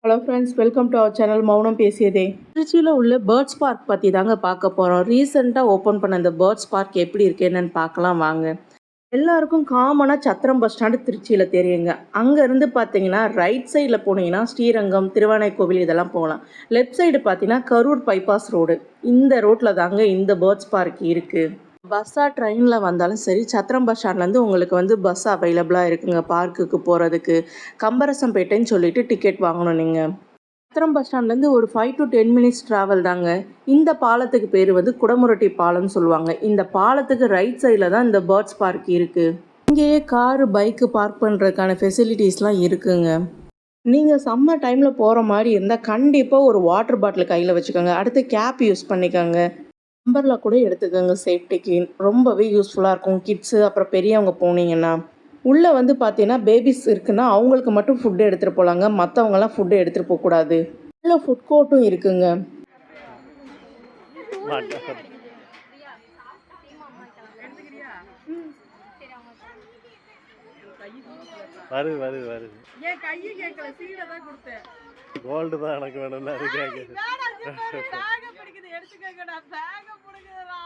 Hello friends, welcome to our channel Mounam Pesiyathe. திருச்சியில் உள்ள birds park பற்றி தாங்க பார்க்க போகிறோம். ரீசெண்டாக ஓப்பன் பண்ண இந்த பேர்ட்ஸ் பார்க் எப்படி இருக்கு என்னன்னு பார்க்கலாம் வாங்க. எல்லாருக்கும் காமனாக சத்திரம் பஸ் ஸ்டாண்டு திருச்சியில் தெரியுங்க. அங்கேருந்து பார்த்தீங்கன்னா ரைட் சைடில் போனீங்கன்னா ஸ்ரீரங்கம், திருவானைக்கோவில் இதெல்லாம் போகலாம். லெஃப்ட் சைடு பார்த்தீங்கன்னா கரூர் பைபாஸ் ரோடு. இந்த ரோட்டில் தாங்க இந்த பேர்ட்ஸ் பார்க் இருக்குது. பஸ்ஸாக ட்ரெயினில் வந்தாலும் சரி, சத்திரம் பஸ் ஸ்டாண்ட்லேருந்து உங்களுக்கு பஸ் அவைலபிளாக இருக்குங்க பார்க்குக்கு போகிறதுக்கு. கம்பரசம்பேட்டைன்னு சொல்லிட்டு டிக்கெட் வாங்கணும் நீங்கள். சத்திரம் பஸ் ஸ்டாண்ட்லேருந்து ஒரு 5 to 10 மினிட்ஸ் ட்ராவல் தாங்க. இந்த பாலத்துக்கு பேர் குடமுரட்டி பாலம்னு சொல்லுவாங்க. இந்த பாலத்துக்கு ரைட் சைடில் தான் இந்த பேர்ட்ஸ் பார்க் இருக்குது. இங்கேயே காரு, பைக்கு பார்க் பண்ணுறதுக்கான ஃபெசிலிட்டிஸ்லாம் இருக்குங்க. நீங்கள் சம்மர் டைமில் போகிற மாதிரி இருந்தால் கண்டிப்பாக ஒரு வாட்டர் பாட்டில் கையில் வச்சுக்கோங்க. அடுத்து கேப் யூஸ் பண்ணிக்கோங்க. நம்பரில் கூட எடுத்துக்கோங்க, சேஃப்டிக்கு ரொம்பவே யூஸ்ஃபுல்லாக இருக்கும். கிட்ஸு அப்புறம் பெரியவங்க போனீங்கன்னா உள்ளே பார்த்தீங்கன்னா பேபிஸ் இருக்குன்னா அவங்களுக்கு மட்டும் ஃபுட்டு எடுத்துகிட்டு போகலாங்க. மற்றவங்கலாம் ஃபுட்டு எடுத்துகிட்டு போகக்கூடாது. உள்ள ஃபுட் கோர்ட்டும் இருக்குங்க. வருது வருது வருது. ஏன் கையை கேட்கல, சீட தான் கொடுத்தேன். கோல்டு தான் எனக்கு வேணும். அது கேட்குது. பேக் பிடிக்குது, எடுத்துக்கங்கடா. பேக் பிடிக்குதுடா.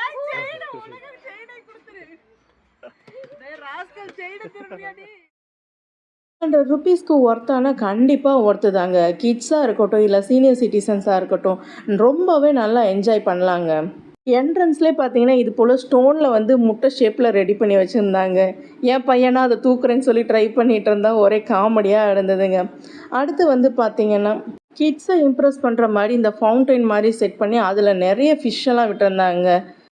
ஏய் செயினை உனக்கு செயினை கொடுத்துரு. டேய் ராஸ்கல், செயினை திருப்பியாடி. ₹100 ஒர்த்தான கண்டிப்பாக ஒர்த்து தாங்க. கிட்ஸாக இருக்கட்டும் இல்லை சீனியர் சிட்டிசன்ஸாக இருக்கட்டும் ரொம்பவே நல்லா என்ஜாய் பண்ணலாங்க. என்ட்ரன்ஸ்லேயே பார்த்தீங்கன்னா இது போல் ஸ்டோனில் முட்டை ஷேப்பில் ரெடி பண்ணி வச்சுருந்தாங்க. என் பையனா அதை தூக்குறேன்னு சொல்லி ட்ரை பண்ணிகிட்டு இருந்தால் ஒரே காமெடியாக இருந்ததுங்க. அடுத்து பார்த்தீங்கன்னா கிட்ஸை இம்ப்ரெஸ் பண்ணுற மாதிரி இந்த ஃபவுண்டைன் மாதிரி செட் பண்ணி அதில் நிறைய ஃபிஷ்ஷெல்லாம் விட்டுருந்தாங்க.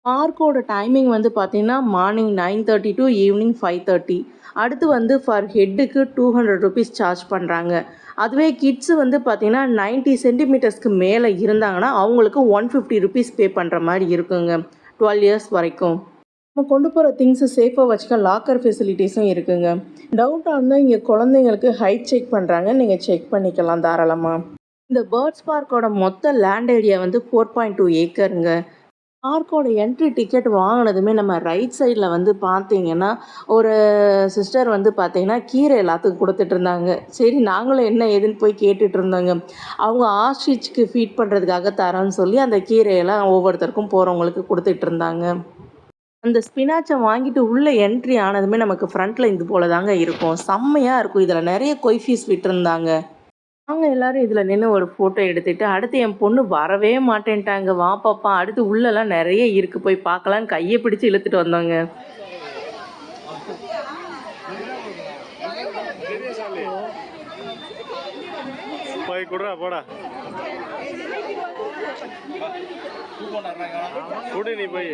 பார்க்கோட டைமிங் பார்த்தீங்கன்னா மார்னிங் 9:30 to ஈவினிங் 5:30. அடுத்து ஃபார் ஹெட்டுக்கு ₹200 சார்ஜ் பண்ணுறாங்க. அதுவே கிட்ஸு பார்த்தீங்கன்னா 90 சென்டிமீட்டர்ஸ்க்கு மேலே இருந்தாங்கன்னா அவங்களுக்கு ₹150 பே பண்ணுற மாதிரி இருக்குங்க. 12 இயர்ஸ் வரைக்கும். நம்ம கொண்டு போகிற திங்ஸை சேஃபாக வச்சுக்க லாக்கர் ஃபெசிலிட்டிஸும் இருக்குங்க. டவுட்டாக இருந்தால் இங்கே குழந்தைங்களுக்கு ஹைட் செக் பண்ணுறாங்க, நீங்கள் செக் பண்ணிக்கலாம் தாராளமாக. இந்த பேர்ட்ஸ் பார்க்கோட மொத்த லேண்ட் ஏரியா 4.2 ஏக்கருங்க. பார்க்கோட என்ட்ரி டிக்கெட் வாங்கினதுமே நம்ம ரைட் சைடில் பார்த்தீங்கன்னா ஒரு சிஸ்டர் பார்த்தீங்கன்னா கீரை எல்லாத்துக்கும் கொடுத்துட்டு இருந்தாங்க. சரி நாங்களும் என்ன ஏதுன்னு போய் கேட்டுட்டு இருந்தோங்க. அவங்க ஆஸ்ட்ரிச்சுக்கு ஃபீட் பண்ணுறதுக்காக தரோன்னு சொல்லி அந்த கீரையெல்லாம் ஒவ்வொருத்தருக்கும் போகிறவங்களுக்கு கொடுத்துட்டு இருந்தாங்க. அந்த ஸ்பினாச்சை வாங்கிட்டு உள்ளே என்ட்ரி ஆனதுமே நமக்கு ஃப்ரண்ட்டில் இது போல தாங்க இருக்கும். செம்மையாக இருக்கும். இதில் நிறைய கொய்ஃபீஸ் விட்டுருந்தாங்க. நாங்கள் எல்லோரும் இதில் நின்று ஒரு ஃபோட்டோ எடுத்துகிட்டு அடுத்து என் பொண்ணு வரவே மாட்டேன்ட்டாங்க. வா பாப்பா, அடுத்து உள்ளெல்லாம் நிறைய இருக்குது, போய் பார்க்கலான்னு கையை பிடிச்சி இழுத்துட்டு வந்தோங்க. போய் குடுறா போடா, குடு நீ போய்.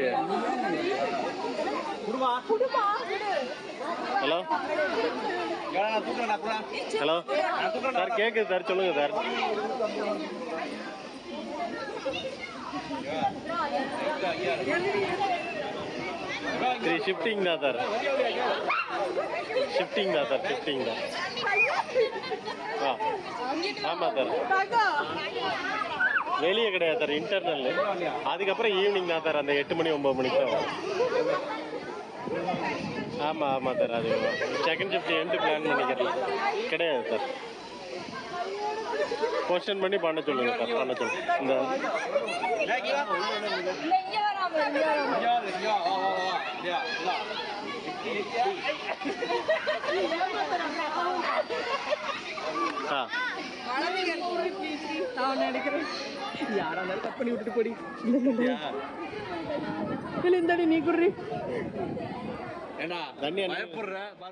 ஹலோ ஹலோ சார், கேட்குது சார், சொல்லுங்கள் சார். ஷிஃப்டிங் தான் சார், ஷிஃப்டிங் தான் சார், ஷிஃப்டிங் தான். ஆமாம் சார், வெளியே கிடையாது சார், இன்டர்னல். அதுக்கப்புறம் ஈவினிங் தான் சார், அந்த 8 மணி 9 மணிக்கு தான். ஆமாம் ஆமாம் சார், அது செகண்ட் ஷிஃப்ட் எண்டு பிளான் பண்ணிக்கிறேன். கிடையாது சார், கொஸ்டின் பண்ணி பண்ண சொல்லுங்கள் சார், பண்ண சொல்லுங்கள். இந்த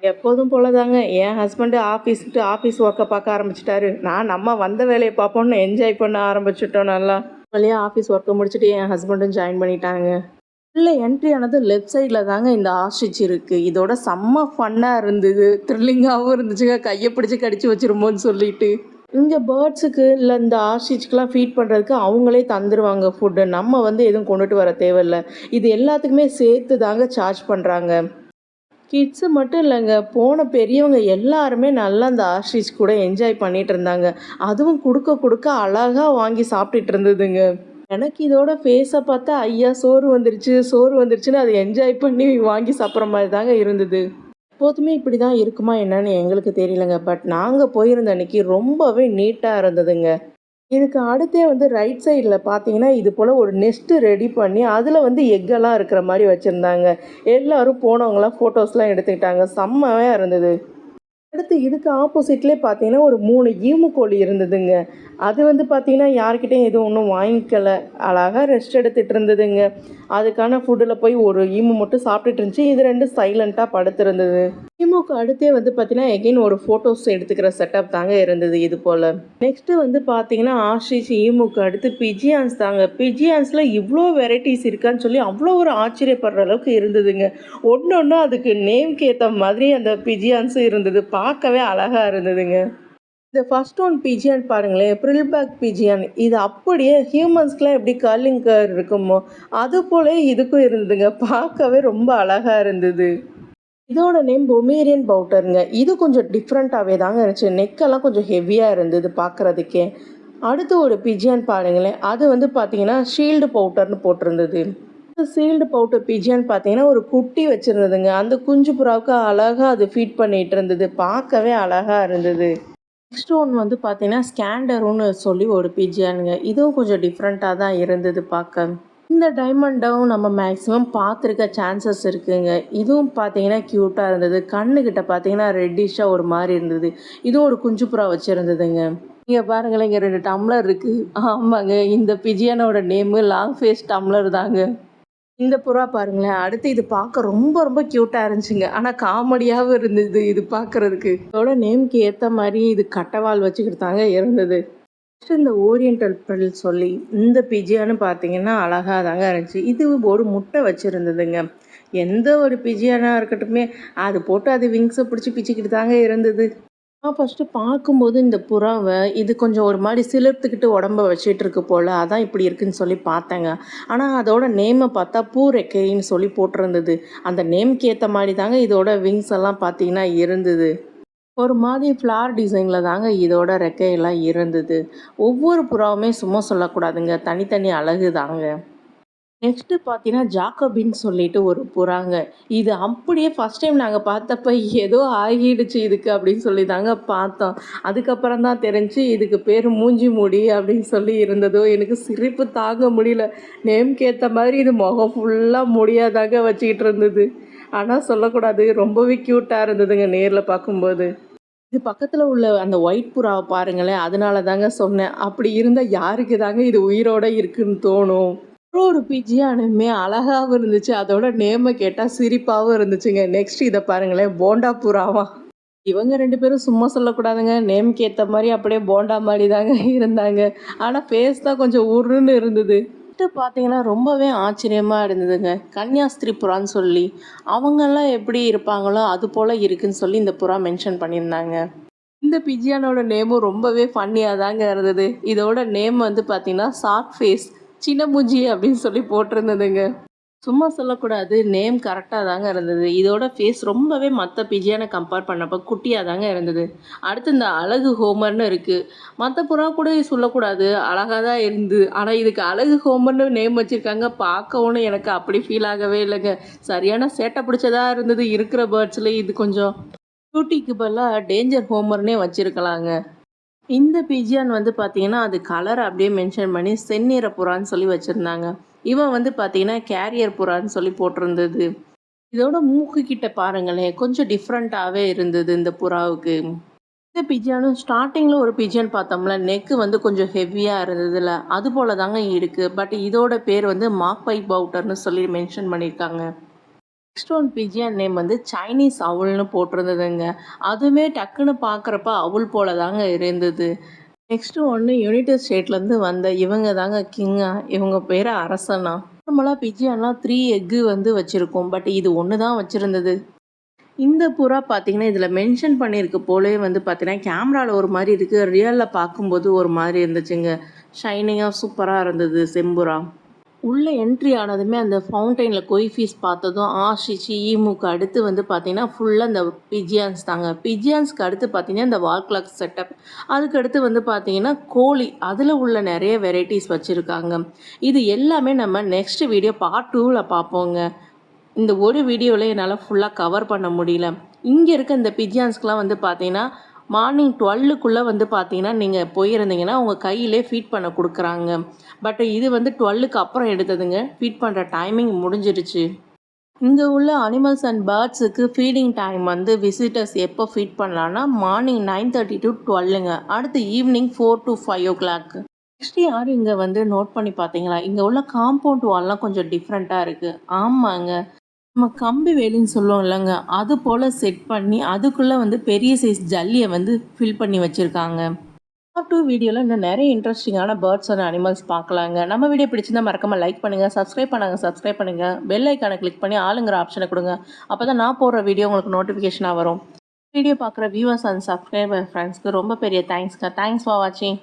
எப்போதும் போலதாங்க என் ஹஸ்பண்டு ஆஃபீஸ் ஒர்க்கை பார்க்க ஆரம்பிச்சிட்டாரு. நம்ம வந்த வேலையை பார்ப்போம்னு என்ஜாய் பண்ண ஆரம்பிச்சிட்டோம். நல்லா வழியாக ஆஃபீஸ் ஒர்க்கை முடிச்சுட்டு என் ஹஸ்பண்டும் ஜாயின் பண்ணிட்டாங்க. இல்லை என்ட்ரி ஆனது லெஃப்ட் சைடில் தாங்க இந்த ஆஸ்ட்ரிச் இருக்குது. இதோட செம்ம ஃபன்னாக இருந்தது, த்ரில்லிங்காகவும் இருந்துச்சுங்க. கையை பிடிச்சி கடிச்சு வச்சிருமோன்னு சொல்லிட்டு. இங்கே பேர்ட்ஸுக்கு இல்லை இந்த ஆஸ்ட்ரிச்சுக்கெலாம் ஃபீட் பண்ணுறதுக்கு அவங்களே தந்துடுவாங்க ஃபுட்டு. நம்ம எதுவும் கொண்டுட்டு வர தேவையில்லை. இது எல்லாத்துக்குமே சேர்த்து தாங்க சார்ஜ் பண்ணுறாங்க. கிட்ஸு மட்டும் இல்லைங்க, போன பெரியவங்க எல்லாருமே நல்லா அந்த ஆஸ்ட்ரிச் கூட என்ஜாய் பண்ணிகிட்டு இருந்தாங்க. அதுவும் கொடுக்க கொடுக்க அழகாக வாங்கி சாப்பிட்டுட்டு இருந்ததுங்க. எனக்கு இதோட ஃபேஸை பார்த்தா ஐயா சோறு வந்துருச்சுன்னு அதை என்ஜாய் பண்ணி வாங்கி சாப்பிட்ற மாதிரி தாங்க இருந்தது. எப்போதுமே இப்படி தான் இருக்குமா என்னன்னு எங்களுக்கு தெரியலங்க. பட் நாங்கள் போயிருந்த அன்னைக்கு ரொம்பவே நீட்டாக இருந்ததுங்க. இதுக்கு அடுத்தே வந்து ரைட் சைடில் பார்த்தீங்கன்னா இது போல் ஒரு நெஸ்ட்டு ரெடி பண்ணி அதில் வந்து எக்கெல்லாம் இருக்கிற மாதிரி வச்சுருந்தாங்க. எல்லாரும் போனவங்களாம் ஃபோட்டோஸ்லாம் எடுத்துக்கிட்டாங்க. செம்மையாக இருந்தது. அடுத்து இதுக்கு ஆப்போசிட்லேயே பார்த்தீங்கன்னா ஒரு 3 ஈமு கோழி இருந்ததுங்க. அது வந்து பார்த்தீங்கன்னா யார்கிட்டயும் எதுவும் ஒன்றும் வாங்கிக்கல. அழகா ரெஸ்ட் எடுத்துட்டு இருந்ததுங்க. அதுக்கான ஃபுட்டில் போய் ஒரு ஈமு மட்டும் சாப்பிட்டுட்டு இருந்துச்சு. இது 2 சைலண்ட்டாக படுத்திருந்தது. ஈமுக்கு அடுத்தே வந்து பார்த்தீங்கன்னா எகைன் ஒரு ஃபோட்டோஸ் எடுத்துக்கிற செட்டப் தாங்க இருந்தது இது போல். நெக்ஸ்ட்டு வந்து பார்த்தீங்கன்னா ஆஷிஷ் ஈமுக்கு அடுத்து பிஜியான்ஸ் தாங்க. பிஜியான்ஸில் இவ்வளோ வெரைட்டிஸ் இருக்கான்னு சொல்லி அவ்வளோ ஒரு ஆச்சரியப்படுற அளவுக்கு இருந்ததுங்க. ஒன்று அதுக்கு நேம்க்கு ஏற்ற மாதிரி அந்த பிஜியான்ஸும் இருந்தது. பார்க்கவே அழகாக இருந்ததுங்க. இந்த ஃபர்ஸ்ட் ஒன் பிஜியான் பாருங்களேன், ப்ரில்பேக் பிஜியான். இது அப்படியே ஹியூமன்ஸ்க்குலாம் எப்படி கர்லிங் கர் இருக்குமோ அது போல இதுக்கும் இருந்ததுங்க. பார்க்கவே ரொம்ப அழகாக இருந்தது. இதோட நேம் பொமேரியன் பவுட்டருங்க. இது கொஞ்சம் டிஃப்ரெண்ட்டாகவே தாங்க இருந்துச்சு. நெக்கெல்லாம் கொஞ்சம் ஹெவியாக இருந்தது பார்க்குறதுக்கே. அடுத்து ஒரு பிஜியான் பாருங்களேன், அது வந்து பார்த்தீங்கன்னா ஷீல்டு பவுட்டர்னு போட்டிருந்தது. சீல்டு பவுட்டர் பிஜியான் பார்த்தீங்கன்னா ஒரு குட்டி வச்சுருந்ததுங்க. அந்த குஞ்சு புறாவுக்கு அழகாக அது ஃபீட் பண்ணிகிட்டு இருந்தது. பார்க்கவே அழகாக இருந்தது. நெக்ஸ்ட் ஒன் வந்து பார்த்தீங்கன்னா ஸ்கேண்டருன்னு சொல்லி ஒரு பிஜியானுங்க. இதுவும் கொஞ்சம் டிஃப்ரெண்ட்டாக தான் இருந்தது பார்க்க. இந்த டைமண்டும் நம்ம மேக்ஸிமம் பார்த்துருக்க சான்சஸ் இருக்குங்க. இதுவும் பார்த்தீங்கன்னா க்யூட்டாக இருந்தது. கண்ணுக்கிட்ட பார்த்தீங்கன்னா ரெட்டிஷாக ஒரு மாதிரி இருந்தது. இதுவும் ஒரு குஞ்சு புறா வச்சுருந்ததுங்க. இங்கே பாருங்களேன், இங்கே 2 டம்ளர் இருக்குது. ஆமாங்க, இந்த பிஜியானோட நேமு லாங் ஃபேஸ் டம்ளர் தாங்க. இந்த புறா பாருங்களேன், அடுத்து இது பார்க்க ரொம்ப ரொம்ப க்யூட்டாக இருந்துச்சுங்க. ஆனால் காமெடியாகவும் இருந்தது இது பார்க்குறதுக்கு. இதோட நேம்க்கு ஏற்ற மாதிரி இது கட்டைவால் வச்சுக்கிட்டு தாங்க இருந்தது. நெக்ஸ்ட் இந்த ஓரியண்டல் பெல் சொல்லி இந்த பிஜியான்னு பார்த்தீங்கன்னா அழகாக தாங்க இருந்துச்சு. இது ஒரு முட்டை வச்சுருந்ததுங்க. எந்த ஒரு பிஜியானாக இருக்கட்டுமே அது போட்டு அது விங்ஸை பிடிச்சி பிச்சுக்கிட்டு தாங்க இருந்தது. நான் ஃபஸ்ட்டு பார்க்கும்போது இந்த புறாவை இது கொஞ்சம் ஒரு மாதிரி சிலிர்த்துக்கிட்டு உடம்ப வச்சிட்டு இருக்கு போல், அதான் இப்படி இருக்குன்னு சொல்லி பார்த்தேங்க. ஆனால் அதோட நேமை பார்த்தா பூரெக்கைன்னு சொல்லி போட்டிருந்தது. அந்த நேம்க்கு ஏற்ற மாதிரி தாங்க இதோட விங்ஸ் எல்லாம் பார்த்தீங்கன்னா இருந்தது. ஒரு மாதிரி ஃப்ளார் டிசைனில் தாங்க இதோட ரெக்கையெல்லாம் இருந்தது. ஒவ்வொரு புறாவுமே சும்மா சொல்லக்கூடாதுங்க, தனித்தனி அழகு தாங்க. நெக்ஸ்ட்டு பார்த்தீங்கன்னா ஜாக்கோபின்னு சொல்லிட்டு ஒரு புறாங்க. இது அப்படியே ஃபஸ்ட் டைம் நாங்கள் பார்த்தப்ப ஏதோ ஆகிடுச்சு இதுக்கு அப்படின்னு சொல்லி தாங்க பார்த்தோம். அதுக்கப்புறம் தான் தெரிஞ்சு இதுக்கு பேர் மூஞ்சி மூடி அப்படின்னு சொல்லி இருந்ததோ. எனக்கு சிரிப்பு தாங்க முடியல. நேம்க்கு ஏற்ற மாதிரி இது முகம் ஃபுல்லாக முடியாதாங்க வச்சுக்கிட்டு இருந்தது. ஆனால் சொல்லக்கூடாது, ரொம்பவே க்யூட்டாக இருந்ததுங்க நேரில் பார்க்கும்போது. இது பக்கத்தில் உள்ள அந்த ஒயிட் புறாவை பாருங்களேன், அதனால தாங்க சொன்னேன். அப்படி இருந்தால் யாருக்கு தாங்க இது உயிரோட இருக்குன்னு தோணும். ஒரு பிஜியானுமே அழகாகவும் இருந்துச்சு. அதோட நேமை கேட்டால் சிரிப்பாகவும் இருந்துச்சுங்க. நெக்ஸ்ட் இதை பாருங்களேன், போண்டா புறாவா. இவங்க 2 பேரும் சும்மா சொல்லக்கூடாதுங்க. நேம்க்கு ஏற்ற மாதிரி அப்படியே போண்டா மாதிரி தாங்க இருந்தாங்க. ஆனால் ஃபேஸ் தான் கொஞ்சம் உருன்னு இருந்தது. பார்த்தீங்கன்னா ரொம்பவே ஆச்சரியமாக இருந்ததுங்க. கன்னியாஸ்திரி புறான்னு சொல்லி அவங்கெல்லாம் எப்படி இருப்பாங்களோ அது போல் இருக்குன்னு சொல்லி இந்த புறா மென்ஷன் பண்ணியிருந்தாங்க. இந்த பிஜியானோட நேமும் ரொம்பவே ஃபன்னியாக தாங்க இருந்தது. இதோட நேம் வந்து பார்த்தீங்கன்னா ஷார்ட் ஃபேஸ் சின்ன மூஞ்சி அப்படின்னு சொல்லி போட்டிருந்ததுங்க. சும்மா சொல்லக்கூடாது, நேம் கரெக்டாக தாங்க இருந்தது. இதோட ஃபேஸ் ரொம்பவே மற்ற பிஜியானை கம்பேர் பண்ணப்போ குட்டியாக தாங்க இருந்தது. அடுத்து இந்த அழகு ஹோமர்னு இருக்குது. மற்ற புறா கூட சொல்லக்கூடாது, அழகாக தான் இருந்து. ஆனால் இதுக்கு அழகு ஹோமர்னு நேம் வச்சுருக்காங்க. பார்க்கவும் எனக்கு அப்படி ஃபீல் ஆகவே இல்லைங்க. சரியான சேட்டை பிடிச்சதாக இருந்தது. இருக்கிற பேர்ட்ஸில் இது கொஞ்சம் பியூட்டிக்கு பதிலாக டேஞ்சர் ஹோமர்னே வச்சுருக்கலாங்க. இந்த பிஜியான் வந்து பார்த்தீங்கன்னா அது கலர் அப்படியே மென்ஷன் பண்ணி செந்நிற புறான்னு சொல்லி வச்சுருந்தாங்க. இவன் வந்து பார்த்தீங்கன்னா கேரியர் புறான்னு சொல்லி போட்டிருந்தது. இதோட மூக்கு கிட்ட பாருங்களேன், கொஞ்சம் டிஃப்ரெண்ட்டாகவே இருந்தது இந்த புறாவுக்கு. இந்த பிஜியானும் ஸ்டார்டிங்கில் ஒரு பிஜியான் பார்த்தோம்ல, நெக்கு வந்து கொஞ்சம் ஹெவியாக இருந்ததுல, அது போல தாங்க இருக்குது. பட் இதோட பேர் வந்து மாப்பை பவுட்டர்னு சொல்லி மென்ஷன் பண்ணியிருக்காங்க. நெக்ஸ்ட் ஒன் பிஜியான் நேம் வந்து சைனீஸ் அவுல்னு போட்டிருந்ததுங்க. அதுவுமே டக்குன்னு பார்க்குறப்ப அவுல் போல தாங்க இருந்தது. நெக்ஸ்ட்டு ஒன்று யுனைடெட் ஸ்டேட்லேருந்து வந்த இவங்க தாங்க கிங்கா. இவங்க பேர் அரசனா. நார்மலாக பிஜியான்லாம் 3 எக்கு வந்து வச்சுருக்கோம். பட் இது ஒன்று தான் வச்சுருந்தது. இந்த புறா பார்த்தீங்கன்னா இதில் மென்ஷன் பண்ணியிருக்கு போலே வந்து பார்த்தீங்கன்னா கேமராவில் ஒரு மாதிரி இருக்குது, ரியலில் பார்க்கும்போது ஒரு மாதிரி இருந்துச்சுங்க. ஷைனிங்காக சூப்பராக இருந்தது செம்புறா. உள்ளே என்ட்ரி ஆனதுமே அந்த ஃபவுண்டைனில் கொய் ஃபீஸ் பார்த்ததும் ஆஷிச்சு ஈமுக்கு அடுத்து வந்து பார்த்திங்கன்னா ஃபுல்லாக இந்த பிஜியான்ஸ் தாங்க. பிஜியான்ஸ்க்கு அடுத்து பார்த்திங்கன்னா இந்த வால் கிளாக் செட்டப். அதுக்கு அடுத்து வந்து பார்த்திங்கன்னா கோழி, அதில் உள்ள நிறைய வெரைட்டிஸ் வச்சுருக்காங்க. இது எல்லாமே நம்ம நெக்ஸ்ட் வீடியோ பார்ட் 2ல் பார்ப்போங்க. இந்த ஒரு வீடியோவில் என்னால் ஃபுல்லாக கவர் பண்ண முடியல. இங்கே இருக்க இந்த பிஜியான்ஸ்க்குலாம் வந்து பார்த்தீங்கன்னா மார்னிங் 12க்குள்ளே வந்து பார்த்தீங்கன்னா நீங்கள் போயிருந்தீங்கன்னா உங்கள் கையிலே ஃபீட் பண்ண கொடுக்குறாங்க. பட் இது வந்து 12க்கு அப்புறம் எடுத்ததுங்க. ஃபீட் பண்ணுற டைமிங் முடிஞ்சிருச்சு. இங்கே உள்ள அனிமல்ஸ் அண்ட் பேர்ட்ஸுக்கு ஃபீடிங் டைம் வந்து விசிட்டர்ஸ் எப்போ ஃபீட் பண்ணலான்னா மார்னிங் 9:30 to 12ங்க. அடுத்து ஈவினிங் 4 to 5 o'clock. நெக்ஸ்ட் யாரும் இங்கே வந்து நோட் பண்ணி பார்த்தீங்களா? இங்கே உள்ள காம்பவுண்ட் வால்லாம் கொஞ்சம் டிஃப்ரெண்ட்டாக இருக்குது. ஆமாங்க. நம்ம கம்பி வேலின்னு சொல்லுவோம் இல்லைங்க, அது போல் செட் பண்ணி அதுக்குள்ளே வந்து பெரிய சைஸ் ஜல்லியை வந்து ஃபில் பண்ணி வச்சுருக்காங்க. பார்ட் 2 வீடியோவில் இன்னும் நிறைய இன்ட்ரெஸ்டிங்கான பேர்ட்ஸ் அண்ட் அனிமல்ஸ் பார்க்கலாங்க. நம்ம வீடியோ பிடிச்சிருந்தா மறக்காமல் லைக் பண்ணுங்கள், சப்ஸ்கிரைப் பண்ணுங்கள், பெல் ஐக்கானை கிளிக் பண்ணி ஆளுங்கிற ஆப்ஷனை கொடுங்க. அப்போ தான் நான் போடுற வீடியோ உங்களுக்கு நோட்டிஃபிகேஷனாக வரும். வீடியோ பார்க்குற வியூவர்ஸ் அண்ட் சப்ஸ்கிரைபர் ஃப்ரெண்ட்ஸ்க்கு ரொம்ப பெரிய தேங்க்ஸ்ங்க. தேங்க்ஸ் ஃபார் வாட்சிங்.